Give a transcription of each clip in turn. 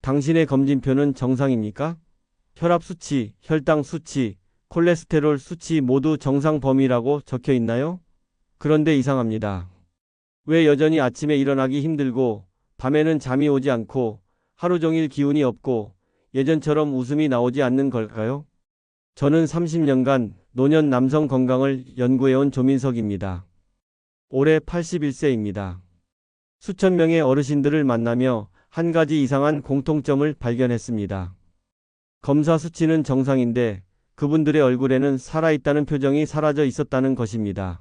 당신의 검진표는 정상입니까? 혈압 수치, 혈당 수치, 콜레스테롤 수치 모두 정상 범위라고 적혀 있나요? 그런데 이상합니다. 왜 여전히 아침에 일어나기 힘들고 밤에는 잠이 오지 않고 하루 종일 기운이 없고 예전처럼 웃음이 나오지 않는 걸까요? 저는 30년간 노년 남성 건강을 연구해온 조민석입니다. 올해 81세입니다. 수천 명의 어르신들을 만나며 한 가지 이상한 공통점을 발견했습니다. 검사 수치는 정상인데 그분들의 얼굴에는 살아있다는 표정이 사라져 있었다는 것입니다.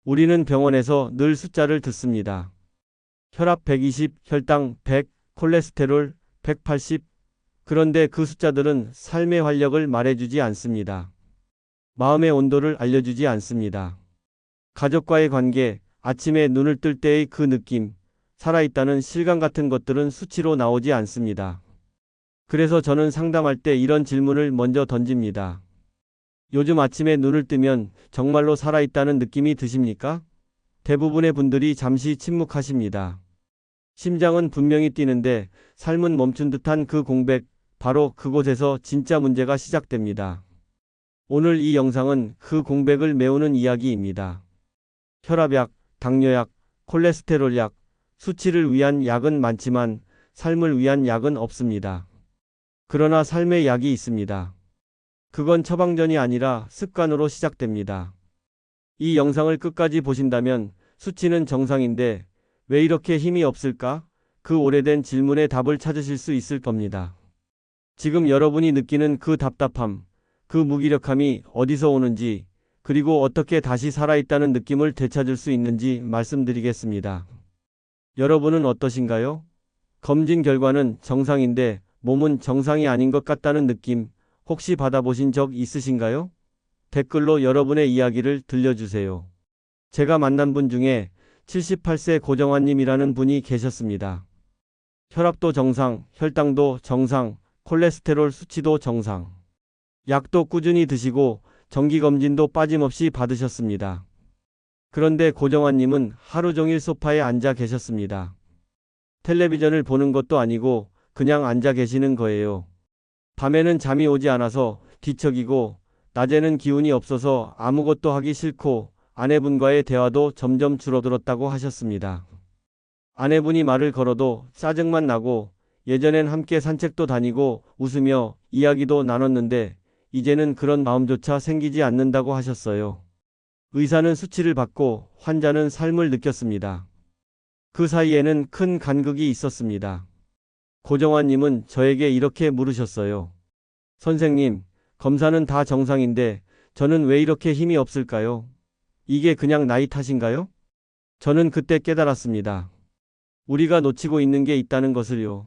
우리는 병원에서 늘 숫자를 듣습니다. 혈압 120, 혈당 100, 콜레스테롤 180. 그런데 그 숫자들은 삶의 활력을 말해주지 않습니다. 마음의 온도를 알려주지 않습니다. 가족과의 관계, 아침에 눈을 뜰 때의 그 느낌, 살아있다는 실감 같은 것들은 수치로 나오지 않습니다. 그래서 저는 상담할 때 이런 질문을 먼저 던집니다. 요즘 아침에 눈을 뜨면 정말로 살아있다는 느낌이 드십니까? 대부분의 분들이 잠시 침묵하십니다. 심장은 분명히 뛰는데 삶은 멈춘 듯한 그 공백, 바로 그곳에서 진짜 문제가 시작됩니다. 오늘 이 영상은 그 공백을 메우는 이야기입니다. 혈압약, 당뇨약, 콜레스테롤약, 수치를 위한 약은 많지만 삶을 위한 약은 없습니다. 그러나 삶의 약이 있습니다. 그건 처방전이 아니라 습관으로 시작됩니다. 이 영상을 끝까지 보신다면 수치는 정상인데 왜 이렇게 힘이 없을까? 그 오래된 질문에 답을 찾으실 수 있을 겁니다. 지금 여러분이 느끼는 그 답답함, 그 무기력함이 어디서 오는지, 그리고 어떻게 다시 살아있다는 느낌을 되찾을 수 있는지 말씀드리겠습니다. 여러분은 어떠신가요? 검진 결과는 정상인데 몸은 정상이 아닌 것 같다는 느낌 혹시 받아보신 적 있으신가요? 댓글로 여러분의 이야기를 들려주세요. 제가 만난 분 중에 78세 고정환님이라는 분이 계셨습니다. 혈압도 정상, 혈당도 정상, 콜레스테롤 수치도 정상. 약도 꾸준히 드시고 정기검진도 빠짐없이 받으셨습니다. 그런데 고정환님은 하루 종일 소파에 앉아 계셨습니다. 텔레비전을 보는 것도 아니고 그냥 앉아 계시는 거예요. 밤에는 잠이 오지 않아서 뒤척이고 낮에는 기운이 없어서 아무것도 하기 싫고 아내분과의 대화도 점점 줄어들었다고 하셨습니다. 아내분이 말을 걸어도 짜증만 나고 예전엔 함께 산책도 다니고 웃으며 이야기도 나눴는데 이제는 그런 마음조차 생기지 않는다고 하셨어요. 의사는 수치를 받고 환자는 삶을 느꼈습니다. 그 사이에는 큰 간극이 있었습니다. 고정환님은 저에게 이렇게 물으셨어요. 선생님, 검사는 다 정상인데 저는 왜 이렇게 힘이 없을까요? 이게 그냥 나이 탓인가요? 저는 그때 깨달았습니다. 우리가 놓치고 있는 게 있다는 것을요.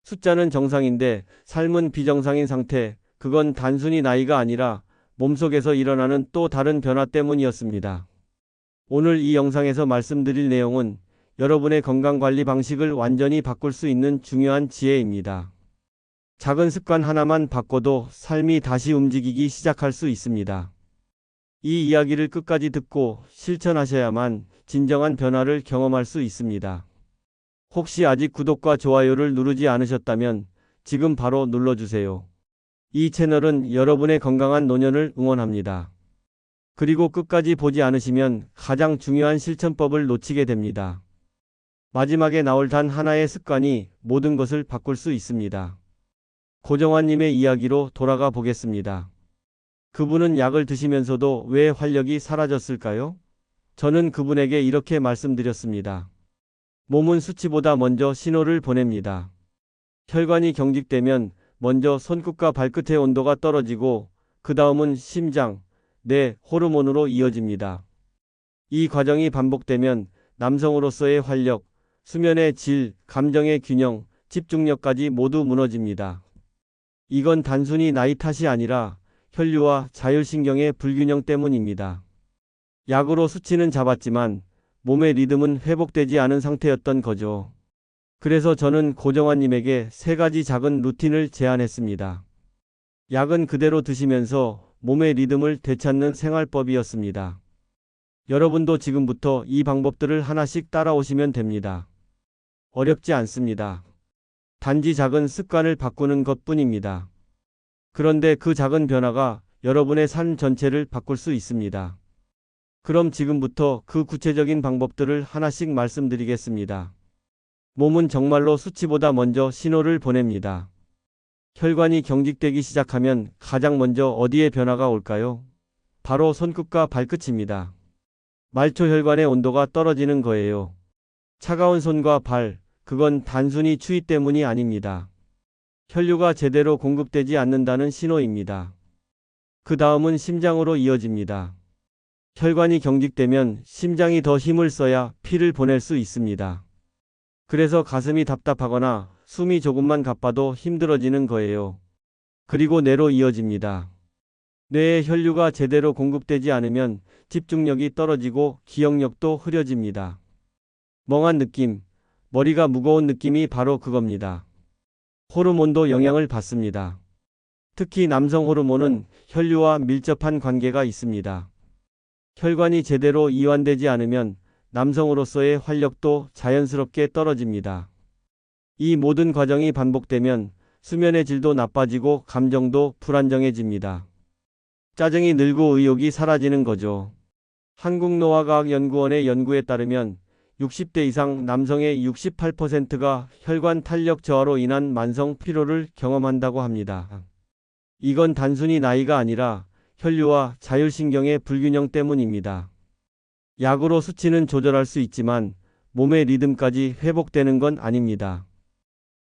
숫자는 정상인데 삶은 비정상인 상태, 그건 단순히 나이가 아니라 몸속에서 일어나는 또 다른 변화 때문이었습니다. 오늘 이 영상에서 말씀드릴 내용은 여러분의 건강관리 방식을 완전히 바꿀 수 있는 중요한 지혜입니다. 작은 습관 하나만 바꿔도 삶이 다시 움직이기 시작할 수 있습니다. 이 이야기를 끝까지 듣고 실천하셔야만 진정한 변화를 경험할 수 있습니다. 혹시 아직 구독과 좋아요를 누르지 않으셨다면 지금 바로 눌러주세요. 이 채널은 여러분의 건강한 노년을 응원합니다. 그리고 끝까지 보지 않으시면 가장 중요한 실천법을 놓치게 됩니다. 마지막에 나올 단 하나의 습관이 모든 것을 바꿀 수 있습니다. 고정환님의 이야기로 돌아가 보겠습니다. 그분은 약을 드시면서도 왜 활력이 사라졌을까요? 저는 그분에게 이렇게 말씀드렸습니다. 몸은 수치보다 먼저 신호를 보냅니다. 혈관이 경직되면 먼저 손끝과 발끝의 온도가 떨어지고 그 다음은 심장, 뇌, 호르몬으로 이어집니다. 이 과정이 반복되면 남성으로서의 활력, 수면의 질, 감정의 균형, 집중력까지 모두 무너집니다. 이건 단순히 나이 탓이 아니라 혈류와 자율신경의 불균형 때문입니다. 약으로 수치는 잡았지만 몸의 리듬은 회복되지 않은 상태였던 거죠. 그래서 저는 고정환님에게 3가지 작은 루틴을 제안했습니다. 약은 그대로 드시면서 몸의 리듬을 되찾는 생활법이었습니다. 여러분도 지금부터 이 방법들을 하나씩 따라오시면 됩니다. 어렵지 않습니다. 단지 작은 습관을 바꾸는 것뿐입니다. 그런데 그 작은 변화가 여러분의 삶 전체를 바꿀 수 있습니다. 그럼 지금부터 그 구체적인 방법들을 하나씩 말씀드리겠습니다. 몸은 정말로 수치보다 먼저 신호를 보냅니다. 혈관이 경직되기 시작하면 가장 먼저 어디에 변화가 올까요? 바로 손끝과 발끝입니다. 말초 혈관의 온도가 떨어지는 거예요. 차가운 손과 발, 그건 단순히 추위 때문이 아닙니다. 혈류가 제대로 공급되지 않는다는 신호입니다. 그 다음은 심장으로 이어집니다. 혈관이 경직되면 심장이 더 힘을 써야 피를 보낼 수 있습니다. 그래서 가슴이 답답하거나 숨이 조금만 가빠도 힘들어지는 거예요. 그리고 뇌로 이어집니다. 뇌에 혈류가 제대로 공급되지 않으면 집중력이 떨어지고 기억력도 흐려집니다. 멍한 느낌, 머리가 무거운 느낌이 바로 그겁니다. 호르몬도 영향을 받습니다. 특히 남성 호르몬은 혈류와 밀접한 관계가 있습니다. 혈관이 제대로 이완되지 않으면 남성으로서의 활력도 자연스럽게 떨어집니다. 이 모든 과정이 반복되면 수면의 질도 나빠지고 감정도 불안정해집니다. 짜증이 늘고 의욕이 사라지는 거죠. 한국노화과학연구원의 연구에 따르면 60대 이상 남성의 68%가 혈관 탄력 저하로 인한 만성 피로를 경험한다고 합니다. 이건 단순히 나이가 아니라 혈류와 자율신경의 불균형 때문입니다. 약으로 수치는 조절할 수 있지만 몸의 리듬까지 회복되는 건 아닙니다.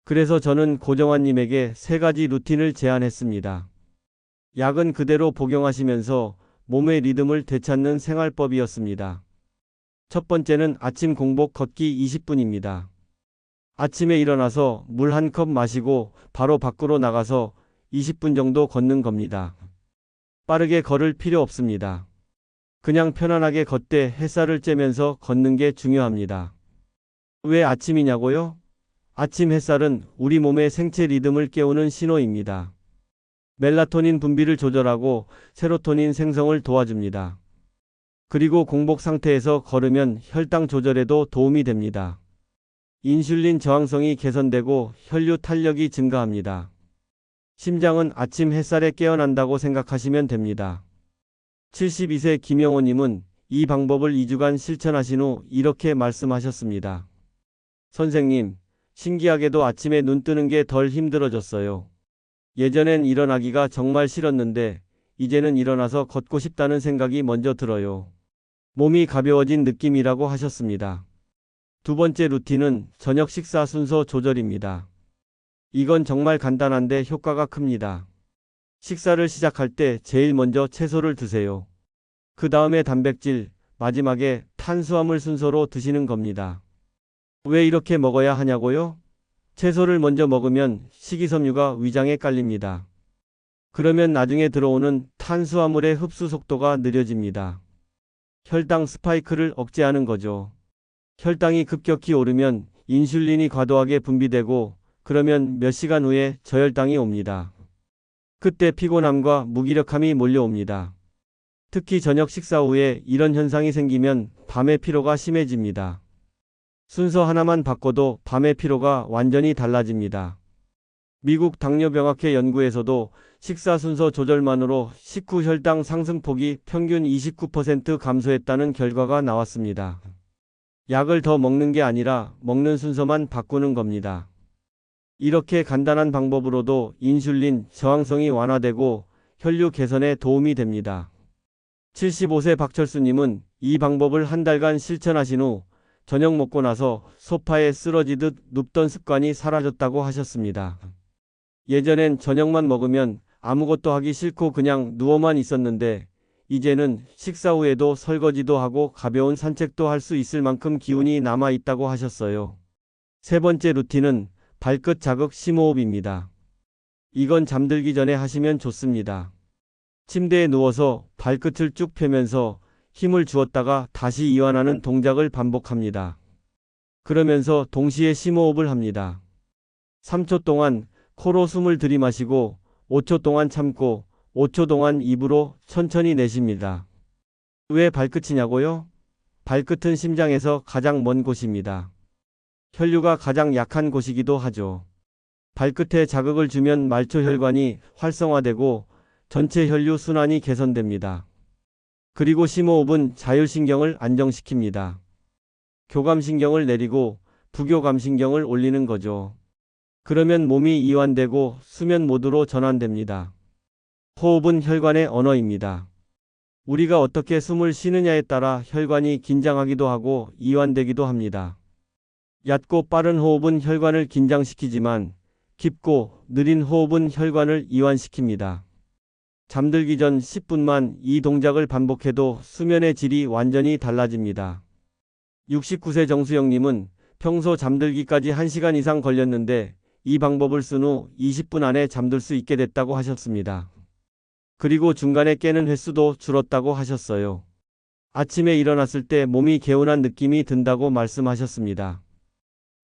그래서 저는 고정환님에게 3가지 루틴을 제안했습니다. 약은 그대로 복용하시면서 몸의 리듬을 되찾는 생활법이었습니다. 첫 번째는 아침 공복 걷기 20분입니다. 아침에 일어나서 물 한 컵 마시고 바로 밖으로 나가서 20분 정도 걷는 겁니다. 빠르게 걸을 필요 없습니다. 그냥 편안하게 걷되 햇살을 쬐면서 걷는 게 중요합니다. 왜 아침이냐고요? 아침 햇살은 우리 몸의 생체 리듬을 깨우는 신호입니다. 멜라토닌 분비를 조절하고 세로토닌 생성을 도와줍니다. 그리고 공복 상태에서 걸으면 혈당 조절에도 도움이 됩니다. 인슐린 저항성이 개선되고 혈류 탄력이 증가합니다. 심장은 아침 햇살에 깨어난다고 생각하시면 됩니다. 72세 김영호님은 이 방법을 2주간 실천하신 후 이렇게 말씀하셨습니다. 선생님, 신기하게도 아침에 눈 뜨는 게 덜 힘들어졌어요. 예전엔 일어나기가 정말 싫었는데 이제는 일어나서 걷고 싶다는 생각이 먼저 들어요. 몸이 가벼워진 느낌이라고 하셨습니다. 두 번째 루틴은 저녁 식사 순서 조절입니다. 이건 정말 간단한데 효과가 큽니다. 식사를 시작할 때 제일 먼저 채소를 드세요. 그 다음에 단백질, 마지막에 탄수화물 순서로 드시는 겁니다. 왜 이렇게 먹어야 하냐고요? 채소를 먼저 먹으면 식이섬유가 위장에 깔립니다. 그러면 나중에 들어오는 탄수화물의 흡수 속도가 느려집니다. 혈당 스파이크를 억제하는 거죠. 혈당이 급격히 오르면 인슐린이 과도하게 분비되고 그러면 몇 시간 후에 저혈당이 옵니다. 그때 피곤함과 무기력함이 몰려옵니다. 특히 저녁 식사 후에 이런 현상이 생기면 밤의 피로가 심해집니다. 순서 하나만 바꿔도 밤의 피로가 완전히 달라집니다. 미국 당뇨병학회 연구에서도 식사 순서 조절만으로 식후 혈당 상승폭이 평균 29% 감소했다는 결과가 나왔습니다. 약을 더 먹는 게 아니라 먹는 순서만 바꾸는 겁니다. 이렇게 간단한 방법으로도 인슐린 저항성이 완화되고 혈류 개선에 도움이 됩니다. 75세 박철수님은 이 방법을 한 달간 실천하신 후 저녁 먹고 나서 소파에 쓰러지듯 눕던 습관이 사라졌다고 하셨습니다. 예전엔 저녁만 먹으면 아무것도 하기 싫고 그냥 누워만 있었는데 이제는 식사 후에도 설거지도 하고 가벼운 산책도 할 수 있을 만큼 기운이 남아 있다고 하셨어요. 세 번째 루틴은 발끝 자극 심호흡입니다. 이건 잠들기 전에 하시면 좋습니다. 침대에 누워서 발끝을 쭉 펴면서 힘을 주었다가 다시 이완하는 동작을 반복합니다. 그러면서 동시에 심호흡을 합니다. 3초 동안 코로 숨을 들이마시고 5초 동안 참고 5초 동안 입으로 천천히 내쉽니다. 왜 발끝이냐고요? 발끝은 심장에서 가장 먼 곳입니다. 혈류가 가장 약한 곳이기도 하죠. 발끝에 자극을 주면 말초 혈관이 활성화되고 전체 혈류 순환이 개선됩니다. 그리고 심호흡은 자율신경을 안정시킵니다. 교감신경을 내리고 부교감신경을 올리는 거죠. 그러면 몸이 이완되고 수면 모드로 전환됩니다. 호흡은 혈관의 언어입니다. 우리가 어떻게 숨을 쉬느냐에 따라 혈관이 긴장하기도 하고 이완되기도 합니다. 얕고 빠른 호흡은 혈관을 긴장시키지만 깊고 느린 호흡은 혈관을 이완시킵니다. 잠들기 전 10분만 이 동작을 반복해도 수면의 질이 완전히 달라집니다. 69세 정수영님은 평소 잠들기까지 1시간 이상 걸렸는데 이 방법을 쓴 후 20분 안에 잠들 수 있게 됐다고 하셨습니다. 그리고 중간에 깨는 횟수도 줄었다고 하셨어요. 아침에 일어났을 때 몸이 개운한 느낌이 든다고 말씀하셨습니다.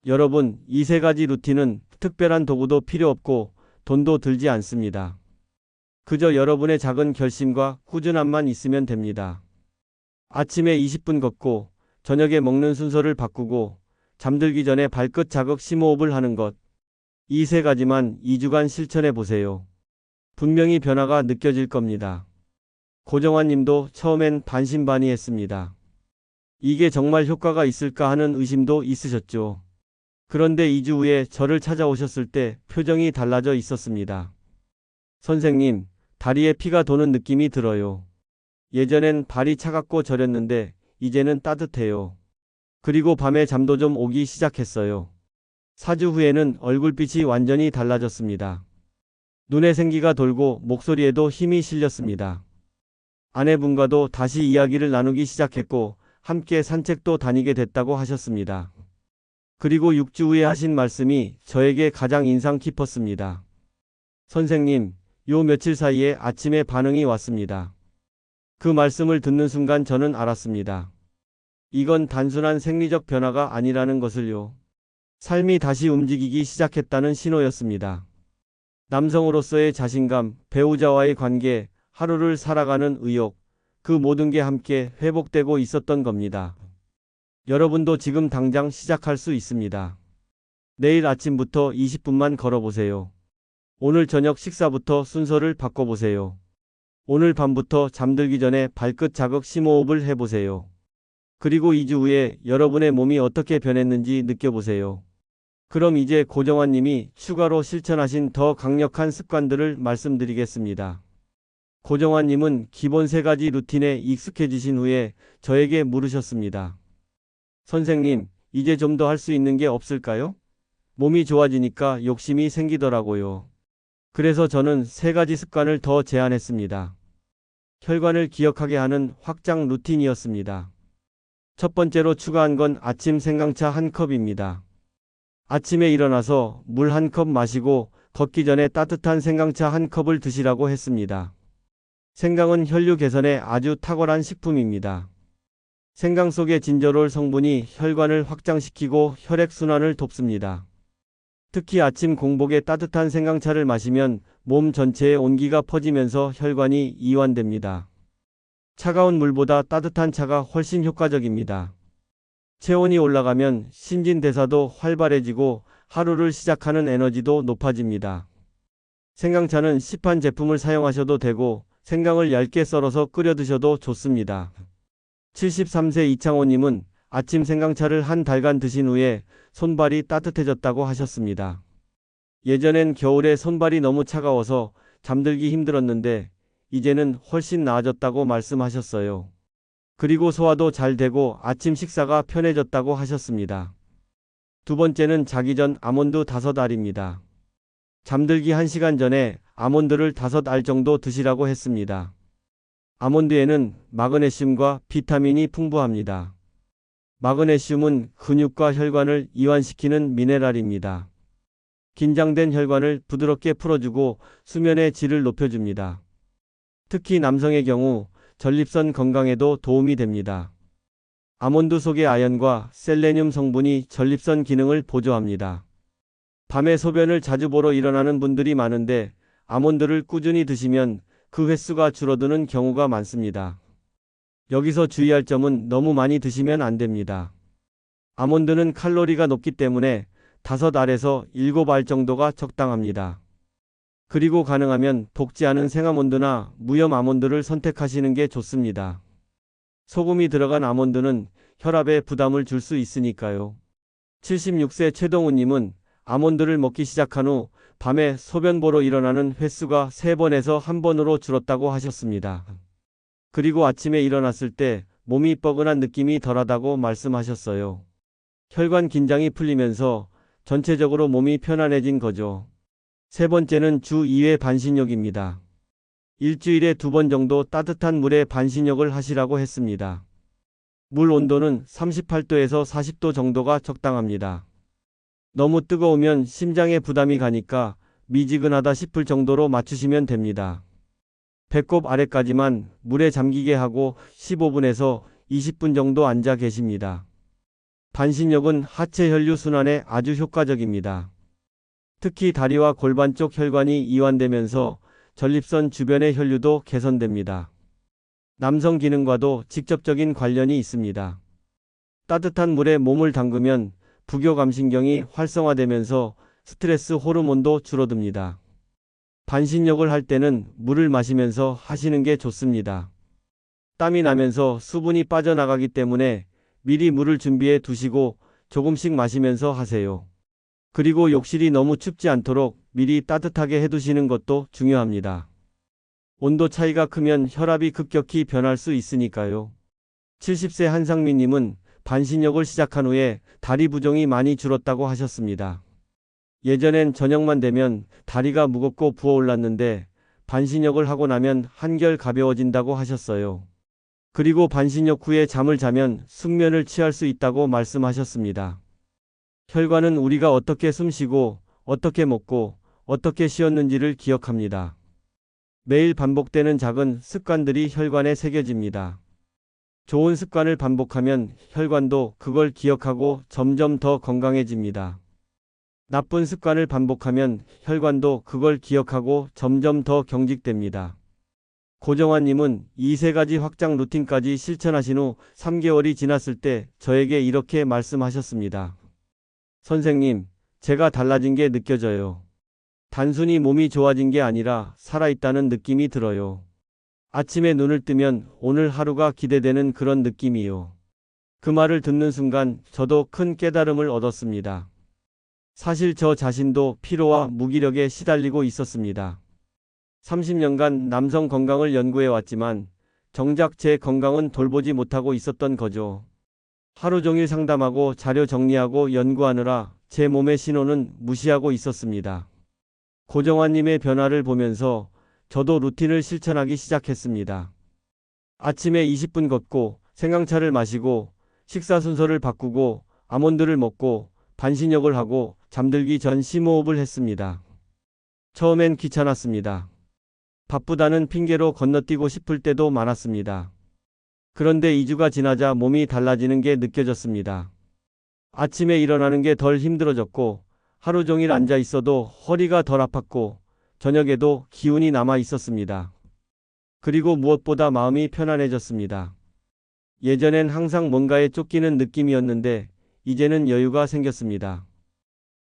여러분, 이 3가지 루틴은 특별한 도구도 필요 없고 돈도 들지 않습니다. 그저 여러분의 작은 결심과 꾸준함만 있으면 됩니다. 아침에 20분 걷고 저녁에 먹는 순서를 바꾸고 잠들기 전에 발끝 자극 심호흡을 하는 것. 이 3가지만 2주간 실천해 보세요. 분명히 변화가 느껴질 겁니다. 고정환 님도 처음엔 반신반의했습니다. 이게 정말 효과가 있을까 하는 의심도 있으셨죠. 그런데 2주 후에 저를 찾아오셨을 때 표정이 달라져 있었습니다. 선생님, 다리에 피가 도는 느낌이 들어요. 예전엔 발이 차갑고 저렸는데 이제는 따뜻해요. 그리고 밤에 잠도 좀 오기 시작했어요. 4주 후에는 얼굴빛이 완전히 달라졌습니다. 눈에 생기가 돌고 목소리에도 힘이 실렸습니다. 아내분과도 다시 이야기를 나누기 시작했고 함께 산책도 다니게 됐다고 하셨습니다. 그리고 6주 후에 하신 말씀이 저에게 가장 인상 깊었습니다. 선생님, 요 며칠 사이에 아침에 반응이 왔습니다. 그 말씀을 듣는 순간 저는 알았습니다. 이건 단순한 생리적 변화가 아니라는 것을요. 삶이 다시 움직이기 시작했다는 신호였습니다. 남성으로서의 자신감, 배우자와의 관계, 하루를 살아가는 의욕, 그 모든 게 함께 회복되고 있었던 겁니다. 여러분도 지금 당장 시작할 수 있습니다. 내일 아침부터 20분만 걸어보세요. 오늘 저녁 식사부터 순서를 바꿔보세요. 오늘 밤부터 잠들기 전에 발끝 자극 심호흡을 해보세요. 그리고 2주 후에 여러분의 몸이 어떻게 변했는지 느껴보세요. 그럼 이제 고정환 님이 추가로 실천하신 더 강력한 습관들을 말씀드리겠습니다. 고정환 님은 기본 3가지 루틴에 익숙해지신 후에 저에게 물으셨습니다. 선생님, 이제 좀 더 할 수 있는 게 없을까요? 몸이 좋아지니까 욕심이 생기더라고요. 그래서 저는 3가지 습관을 더 제안했습니다. 혈관을 기억하게 하는 확장 루틴이었습니다. 첫 번째로 추가한 건 아침 생강차 1컵입니다. 아침에 일어나서 물 1컵 마시고 걷기 전에 따뜻한 생강차 1컵을 드시라고 했습니다. 생강은 혈류 개선에 아주 탁월한 식품입니다. 생강 속의 진저롤 성분이 혈관을 확장시키고 혈액순환을 돕습니다. 특히 아침 공복에 따뜻한 생강차를 마시면 몸 전체에 온기가 퍼지면서 혈관이 이완됩니다. 차가운 물보다 따뜻한 차가 훨씬 효과적입니다. 체온이 올라가면 신진대사도 활발해지고 하루를 시작하는 에너지도 높아집니다. 생강차는 시판 제품을 사용하셔도 되고 생강을 얇게 썰어서 끓여 드셔도 좋습니다. 73세 이창호님은 아침 생강차를 한 달간 드신 후에 손발이 따뜻해졌다고 하셨습니다. 예전엔 겨울에 손발이 너무 차가워서 잠들기 힘들었는데 이제는 훨씬 나아졌다고 말씀하셨어요. 그리고 소화도 잘 되고 아침 식사가 편해졌다고 하셨습니다. 두 번째는 자기 전 아몬드 5알입니다. 잠들기 1시간 전에 아몬드를 5알 정도 드시라고 했습니다. 아몬드에는 마그네슘과 비타민이 풍부합니다. 마그네슘은 근육과 혈관을 이완시키는 미네랄입니다. 긴장된 혈관을 부드럽게 풀어주고 수면의 질을 높여줍니다. 특히 남성의 경우 전립선 건강에도 도움이 됩니다. 아몬드 속의 아연과 셀레늄 성분이 전립선 기능을 보조합니다. 밤에 소변을 자주 보러 일어나는 분들이 많은데 아몬드를 꾸준히 드시면 그 횟수가 줄어드는 경우가 많습니다. 여기서 주의할 점은 너무 많이 드시면 안 됩니다. 아몬드는 칼로리가 높기 때문에 5알에서 7알 정도가 적당합니다. 그리고 가능하면 녹지 않은 생아몬드나 무염 아몬드를 선택하시는 게 좋습니다. 소금이 들어간 아몬드는 혈압에 부담을 줄 수 있으니까요. 76세 최동우님은 아몬드를 먹기 시작한 후 밤에 소변 보러 일어나는 횟수가 3번에서 1번으로 줄었다고 하셨습니다. 그리고 아침에 일어났을 때 몸이 뻐근한 느낌이 덜하다고 말씀하셨어요. 혈관 긴장이 풀리면서 전체적으로 몸이 편안해진 거죠. 세 번째는 주 2회 반신욕입니다. 일주일에 2번 정도 따뜻한 물에 반신욕을 하시라고 했습니다. 물 온도는 38도에서 40도 정도가 적당합니다. 너무 뜨거우면 심장에 부담이 가니까 미지근하다 싶을 정도로 맞추시면 됩니다. 배꼽 아래까지만 물에 잠기게 하고 15분에서 20분 정도 앉아 계십니다. 반신욕은 하체 혈류 순환에 아주 효과적입니다. 특히 다리와 골반 쪽 혈관이 이완되면서 전립선 주변의 혈류도 개선됩니다. 남성 기능과도 직접적인 관련이 있습니다. 따뜻한 물에 몸을 담그면 부교감신경이 활성화되면서 스트레스 호르몬도 줄어듭니다. 반신욕을 할 때는 물을 마시면서 하시는 게 좋습니다. 땀이 나면서 수분이 빠져나가기 때문에 미리 물을 준비해 두시고 조금씩 마시면서 하세요. 그리고 욕실이 너무 춥지 않도록 미리 따뜻하게 해두시는 것도 중요합니다. 온도 차이가 크면 혈압이 급격히 변할 수 있으니까요. 70세 한상민님은 반신욕을 시작한 후에 다리 부종이 많이 줄었다고 하셨습니다. 예전엔 저녁만 되면 다리가 무겁고 부어올랐는데 반신욕을 하고 나면 한결 가벼워진다고 하셨어요. 그리고 반신욕 후에 잠을 자면 숙면을 취할 수 있다고 말씀하셨습니다. 혈관은 우리가 어떻게 숨쉬고 어떻게 먹고 어떻게 쉬었는지를 기억합니다. 매일 반복되는 작은 습관들이 혈관에 새겨집니다. 좋은 습관을 반복하면 혈관도 그걸 기억하고 점점 더 건강해집니다. 나쁜 습관을 반복하면 혈관도 그걸 기억하고 점점 더 경직됩니다. 고정환님은 이 3가지 확장 루틴까지 실천하신 후 3개월이 지났을 때 저에게 이렇게 말씀하셨습니다. 선생님, 제가 달라진 게 느껴져요. 단순히 몸이 좋아진 게 아니라 살아있다는 느낌이 들어요. 아침에 눈을 뜨면 오늘 하루가 기대되는 그런 느낌이요. 그 말을 듣는 순간 저도 큰 깨달음을 얻었습니다. 사실 저 자신도 피로와 무기력에 시달리고 있었습니다. 30년간 남성 건강을 연구해 왔지만 정작 제 건강은 돌보지 못하고 있었던 거죠. 하루 종일 상담하고 자료 정리하고 연구하느라 제 몸의 신호는 무시하고 있었습니다. 고정환님의 변화를 보면서 저도 루틴을 실천하기 시작했습니다. 아침에 20분 걷고 생강차를 마시고 식사 순서를 바꾸고 아몬드를 먹고 반신욕을 하고 잠들기 전 심호흡을 했습니다. 처음엔 귀찮았습니다. 바쁘다는 핑계로 건너뛰고 싶을 때도 많았습니다. 그런데 2주가 지나자 몸이 달라지는 게 느껴졌습니다. 아침에 일어나는 게 덜 힘들어졌고 하루 종일 앉아 있어도 허리가 덜 아팠고 저녁에도 기운이 남아 있었습니다. 그리고 무엇보다 마음이 편안해졌습니다. 예전엔 항상 뭔가에 쫓기는 느낌이었는데 이제는 여유가 생겼습니다.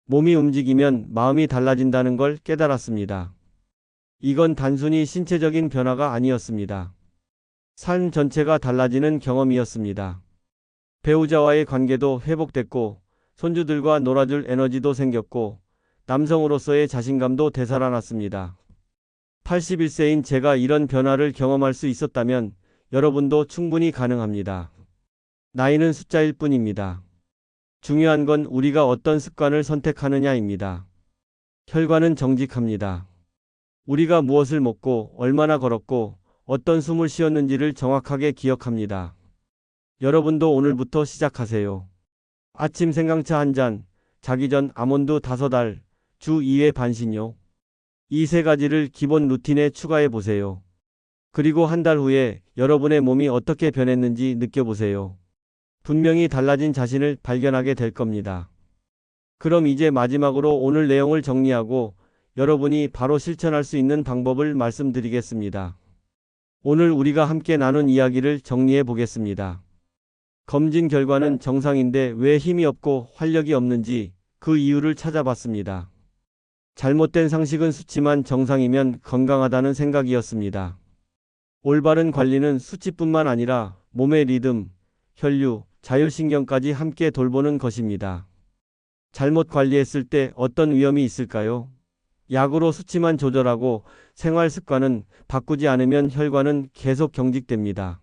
몸이 움직이면 마음이 달라진다는 걸 깨달았습니다. 이건 단순히 신체적인 변화가 아니었습니다. 삶 전체가 달라지는 경험이었습니다. 배우자와의 관계도 회복됐고 손주들과 놀아줄 에너지도 생겼고 남성으로서의 자신감도 되살아났습니다. 81세인 제가 이런 변화를 경험할 수 있었다면 여러분도 충분히 가능합니다. 나이는 숫자일 뿐입니다. 중요한 건 우리가 어떤 습관을 선택하느냐입니다. 혈관은 정직합니다. 우리가 무엇을 먹고 얼마나 걸었고 어떤 숨을 쉬었는지를 정확하게 기억합니다. 여러분도 오늘부터 시작하세요. 아침 생강차 1잔, 자기 전 아몬드 5알, 주 2회 반신욕. 이 3가지를 기본 루틴에 추가해 보세요. 그리고 한 달 후에 여러분의 몸이 어떻게 변했는지 느껴보세요. 분명히 달라진 자신을 발견하게 될 겁니다. 그럼 이제 마지막으로 오늘 내용을 정리하고 여러분이 바로 실천할 수 있는 방법을 말씀드리겠습니다. 오늘 우리가 함께 나눈 이야기를 정리해 보겠습니다. 검진 결과는 정상인데 왜 힘이 없고 활력이 없는지 그 이유를 찾아봤습니다. 잘못된 상식은 수치만 정상이면 건강하다는 생각이었습니다. 올바른 관리는 수치뿐만 아니라 몸의 리듬, 혈류, 자율신경까지 함께 돌보는 것입니다. 잘못 관리했을 때 어떤 위험이 있을까요? 약으로 수치만 조절하고 생활 습관은 바꾸지 않으면 혈관은 계속 경직됩니다.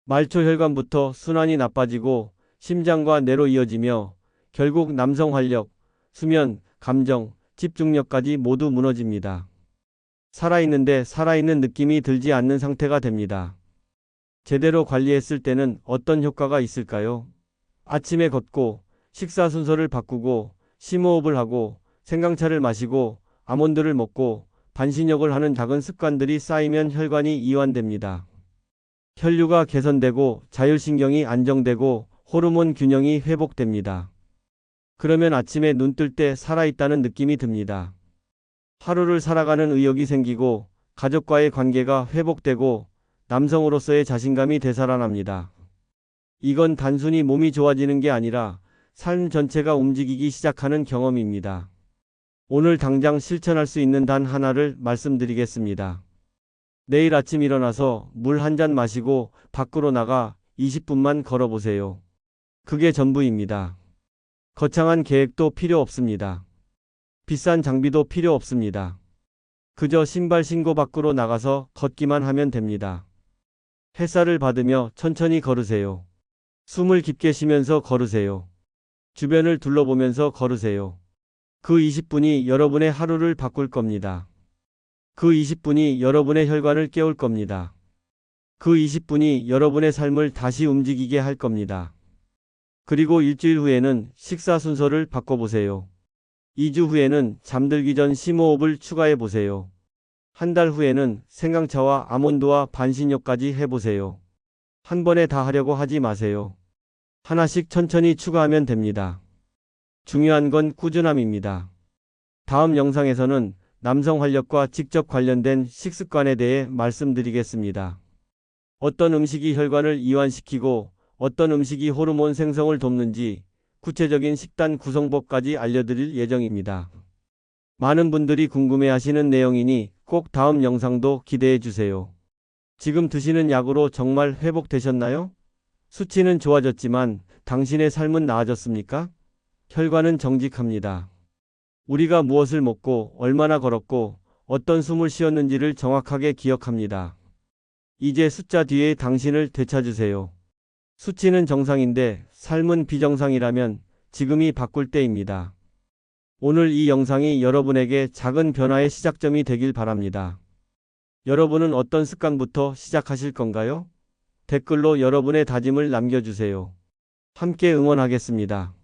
말초 혈관부터 순환이 나빠지고 심장과 뇌로 이어지며 결국 남성 활력, 수면, 감정, 집중력까지 모두 무너집니다. 살아있는데 살아있는 느낌이 들지 않는 상태가 됩니다. 제대로 관리했을 때는 어떤 효과가 있을까요? 아침에 걷고, 식사 순서를 바꾸고, 심호흡을 하고, 생강차를 마시고, 아몬드를 먹고, 반신욕을 하는 작은 습관들이 쌓이면 혈관이 이완됩니다. 혈류가 개선되고, 자율신경이 안정되고, 호르몬 균형이 회복됩니다. 그러면 아침에 눈 뜰 때 살아있다는 느낌이 듭니다. 하루를 살아가는 의욕이 생기고, 가족과의 관계가 회복되고, 남성으로서의 자신감이 되살아납니다. 이건 단순히 몸이 좋아지는 게 아니라 삶 전체가 움직이기 시작하는 경험입니다. 오늘 당장 실천할 수 있는 단 하나를 말씀드리겠습니다. 내일 아침 일어나서 물 한 잔 마시고 밖으로 나가 20분만 걸어보세요. 그게 전부입니다. 거창한 계획도 필요 없습니다. 비싼 장비도 필요 없습니다. 그저 신발 신고 밖으로 나가서 걷기만 하면 됩니다. 햇살을 받으며 천천히 걸으세요. 숨을 깊게 쉬면서 걸으세요. 주변을 둘러보면서 걸으세요. 그 20분이 여러분의 하루를 바꿀 겁니다. 그 20분이 여러분의 혈관을 깨울 겁니다. 그 20분이 여러분의 삶을 다시 움직이게 할 겁니다. 그리고 일주일 후에는 식사 순서를 바꿔보세요. 2주 후에는 잠들기 전 심호흡을 추가해 보세요. 한 달 후에는 생강차와 아몬드와 반신욕까지 해보세요. 한 번에 다 하려고 하지 마세요. 하나씩 천천히 추가하면 됩니다. 중요한 건 꾸준함입니다. 다음 영상에서는 남성 활력과 직접 관련된 식습관에 대해 말씀드리겠습니다. 어떤 음식이 혈관을 이완시키고 어떤 음식이 호르몬 생성을 돕는지 구체적인 식단 구성법까지 알려드릴 예정입니다. 많은 분들이 궁금해하시는 내용이니 꼭 다음 영상도 기대해 주세요. 지금 드시는 약으로 정말 회복되셨나요? 수치는 좋아졌지만 당신의 삶은 나아졌습니까? 혈관은 정직합니다. 우리가 무엇을 먹고 얼마나 걸었고 어떤 숨을 쉬었는지를 정확하게 기억합니다. 이제 숫자 뒤에 당신을 되찾으세요. 수치는 정상인데 삶은 비정상이라면 지금이 바꿀 때입니다. 오늘 이 영상이 여러분에게 작은 변화의 시작점이 되길 바랍니다. 여러분은 어떤 습관부터 시작하실 건가요? 댓글로 여러분의 다짐을 남겨주세요. 함께 응원하겠습니다.